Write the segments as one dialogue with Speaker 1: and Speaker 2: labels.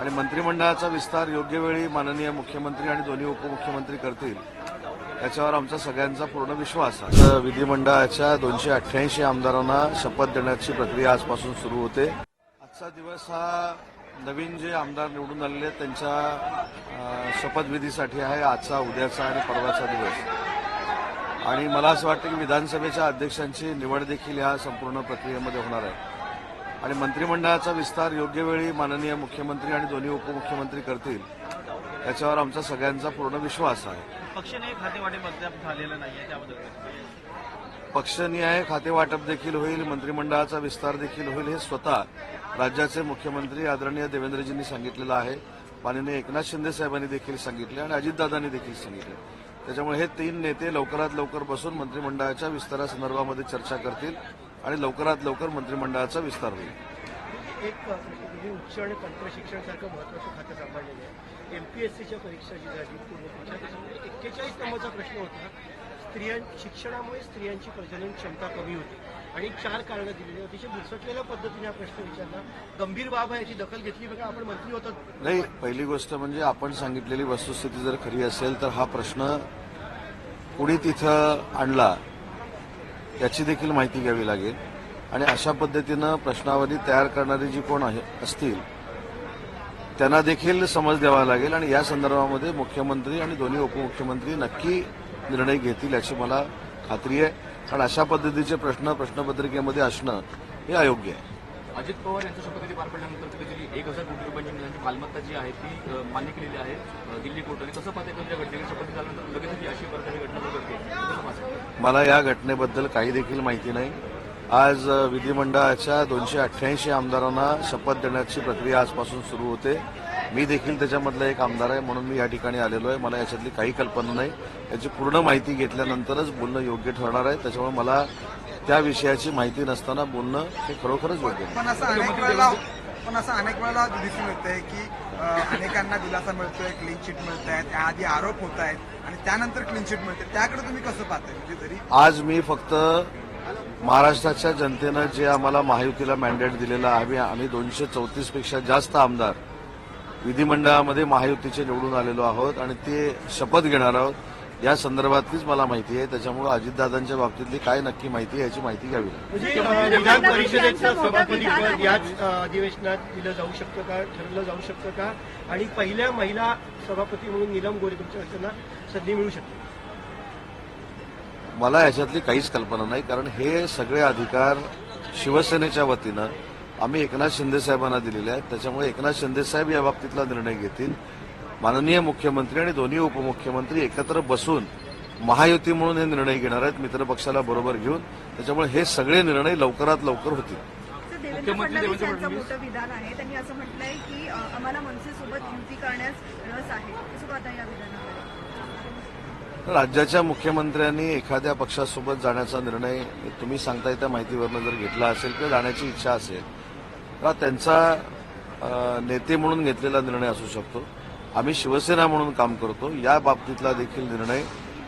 Speaker 1: आणि मंत्रिमंडळाचा विस्तार योग्य वेळी माननीय मुख्यमंत्री आणि दोन्ही उपमुख्यमंत्री करतील याच्यावर आमचा सगळ्यांचा पूर्ण विश्वास आहे। विधिमंडळाच्या 288 आमदारांना शपथ देण्याची प्रक्रिया आजपासून सुरू होते। आजचा दिवस हा नवीन जे आमदार निवडून आलेले आहेत त्यांच्या शपथविधीसाठी आहे। आजचा, उद्याचा आणि परवाचा दिवस। आणि मला असं वाटतं की विधानसभेच्या अध्यक्षांची निवड देखील या संपूर्ण प्रक्रियेमध्ये होणार आहे आणि मंत्रिमंडळाचा विस्तार योग्य वेळी माननीय मुख्यमंत्री आणि दोन्ही उपमुख्यमंत्री करतील याच्यावर आमचा सगळ्यांचा पूर्ण विश्वास आहे।
Speaker 2: पक्षनिहाय खातेवाटप अद्याप झालेलं नाहीये, त्याबद्दल
Speaker 1: पक्षनिहाय खातेवाटप देखील होईल, मंत्रिमंडळाचा विस्तार देखील होईल हे स्वतः राज्याचे मुख्यमंत्री आदरणीय देवेंद्रजींनी सांगितलेलं आहे। माननीय एकनाथ शिंदे साहेबांनी देखील सांगितले आणि अजितदादांनी देखील सांगितले। त्याच्यामुळे हे तीन नेते लवकरात लवकर बसून मंत्रिमंडळाच्या विस्तारासंदर्भामध्ये चर्चा करतील आणि लवकरात लवकर मंत्रिमंडळाचा विस्तार होईल।
Speaker 3: एक उच्च आणि तंत्रशिक्षणासारखं महत्त्वाचं खातं सांभाळलेलं आहे। एमपीएससीच्या परीक्षा जी झाली पूर्व त्याच्यामध्ये 41 नंबरचा प्रश्न होता। शिक्षणामुळे स्त्रियांची प्रजनन क्षमता कमी होती आणि 4 कारणं दिलेली, अतिशय बुरसटलेल्या पद्धतीने हा प्रश्न विचारला। गंभीर बाब आहे, याची दखल घेतली बघा, आपण मंत्री होतो।
Speaker 1: नाही, पहिली गोष्ट म्हणजे आपण सांगितलेली वस्तुस्थिती जर खरी असेल तर हा प्रश्न कुणी तिथं आणला याची देखील माहिती घ्यावी लागेल आणि अशा पद्धतीनं प्रश्नावली तयार करणारी जी कोण असतील त्यांना देखील समज द्यावा लागेल आणि या संदर्भामध्ये मुख्यमंत्री आणि दोन्ही उपमुख्यमंत्री नक्की निर्णय घेतील याची मला खात्री आहे। कारण अशा पद्धतीचे प्रश्न प्रश्नपत्रिकेमध्ये असणं हे अयोग्य आहे।
Speaker 4: अजित पवार यांच्या शपथविधी पार पडल्यानंतर दिलेली 1000 कोटी रुपयांची मालमत्ता जी आहे ती मान्य केलेली आहे दिल्ली कोर्टाने। कसं पाहते तुमच्या घटनेची शपथ झाल्यानंतर लगेच अशी प्रकारची घटना घडते?
Speaker 1: मला या घटनेबद्दल काही देखील माहिती नाही। आज विधिमंडळाच्या 288 आमदारांना शपथ देण्याची प्रक्रिया आजपासून सुरू होते। मी देखील त्याच्यामधला एक आमदार आहे म्हणून मी या ठिकाणी आलेलो आहे। मला याच्यातली काही कल्पना नाही। याची पूर्ण माहिती घेतल्यानंतरच बोलणं योग्य ठरणार आहे। त्याच्यामुळे मला त्या विषयाची माहिती नसताना बोलणं हे खरोखरच योग्य नाही।
Speaker 5: पण असं अनेक वेळेला दिसून येतंय की अनेकांना दिलासा मिळतोय, क्लीन चिट मिळत आहे, त्याआधी आरोप होत आहेत आणि त्यानंतर क्लीन चिट मिळते, त्याकडे तुम्ही कसं पाहताय? म्हणजे तरी
Speaker 1: आज मी फक्त महाराष्ट्राच्या जनतेनं जे आम्हाला महायुतीला मॅन्डेट दिलेलं आहे, आम्ही 234 पेक्षा जास्त आमदार विधिमंडळामध्ये महायुतीचे निवडून आलेलो आहोत आणि ते शपथ घेणार आहोत या संदर्भातलीच मला माहिती आहे। त्याच्यामुळे अजितदादांच्या बाबतीतली काय नक्की माहिती आहे याची माहिती घ्यावी लागेल।
Speaker 3: म्हणजे विधान परिषदेचं सभापतीपद याच अधिवेशनात दिलं जाऊ शकतं का, ठरवलं जाऊ शकतं का? आणि पहिल्या महिला सभापती म्हणून नीलम गोरे तुमच्या संधी मिळू शकते?
Speaker 1: मला याच्यातली काहीच कल्पना नाही, कारण हे सगळे अधिकार शिवसेनेच्या वतीनं आम्ही एकनाथ शिंदे साहेबांना दिलेले आहेत। त्याच्यामुळे एकनाथ शिंदे साहेब या बाबतीतला निर्णय घेतील। माननीय मुख्यमंत्री आणि दोन्ही उपमुख्यमंत्री एकत्र बसून महायुती म्हणून हे निर्णय घेणार आहेत, मित्रपक्षाला बरोबर घेऊन। त्याच्यामुळे हे सगळे निर्णय लवकरात लवकर होतील।
Speaker 6: देवेंद्र फडणवीस यांचं मोठं विधान आहे, त्यांनी असं म्हटलंय की आम्हाला मनसेसोबत युती करण्यास रस आहे। कसं पाहता या विधानाकडे?
Speaker 1: राज्याच्या मुख्यमंत्र्यांनी एखाद्या पक्षासोबत जाण्याचा निर्णय तुम्ही सांगताय त्या माहितीवरनं जर घेतला असेल किंवा जाण्याची इच्छा असेल तर त्यांचा नेते म्हणून घेतलेला निर्णय असू शकतो। आम्ही शिवसेना म्हणून काम करतो, या बाबतीतला देखील निर्णय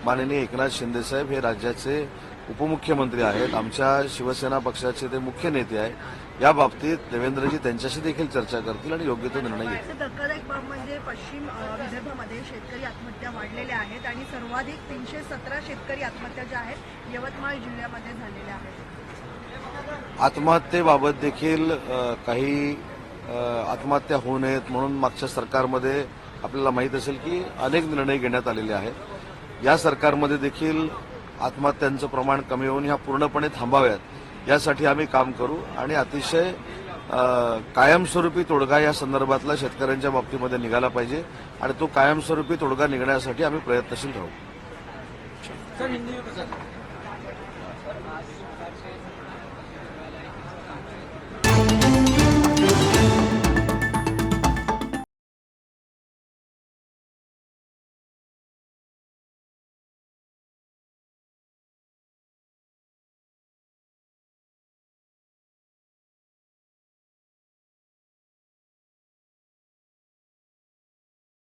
Speaker 1: माननीय एकनाथ शिंदे साहेब हे राज्याचे उपमुख्यमंत्री आहेत, आमच्या शिवसेना पक्षाचे ते मुख्य नेते आहेत। या बाबतीत देवेंद्रजी त्यांच्याशी देखील चर्चा करतील आणि योग्य तो निर्णय घेतील।
Speaker 6: धक्कादायक बाब म्हणजे पश्चिम विदर्भामध्ये शेतकरी आत्महत्या वाढलेल्या आहेत आणि सर्वाधिक 317 शेतकरी आत्महत्या ज्या आहेत यवतमाळ जिल्ह्यामध्ये झालेल्या आहेत।
Speaker 1: आत्महत्येबाबत देखील काही आत्महत्या होऊ नयेत म्हणून मागच्या सरकारमध्ये आपल्याला माहीत असेल की अनेक निर्णय घेण्यात आलेले आहेत। या सरकारमध्ये देखील आत्महत्यांचं प्रमाण कमी होऊन ह्या पूर्णपणे थांबाव्यात यासाठी आम्ही काम करू आणि अतिशय कायमस्वरूपी तोडगा या संदर्भातला शेतकऱ्यांच्या बाबतीमध्ये निघाला पाहिजे आणि तो कायमस्वरूपी तोडगा निघण्यासाठी आम्ही प्रयत्नशील राहू।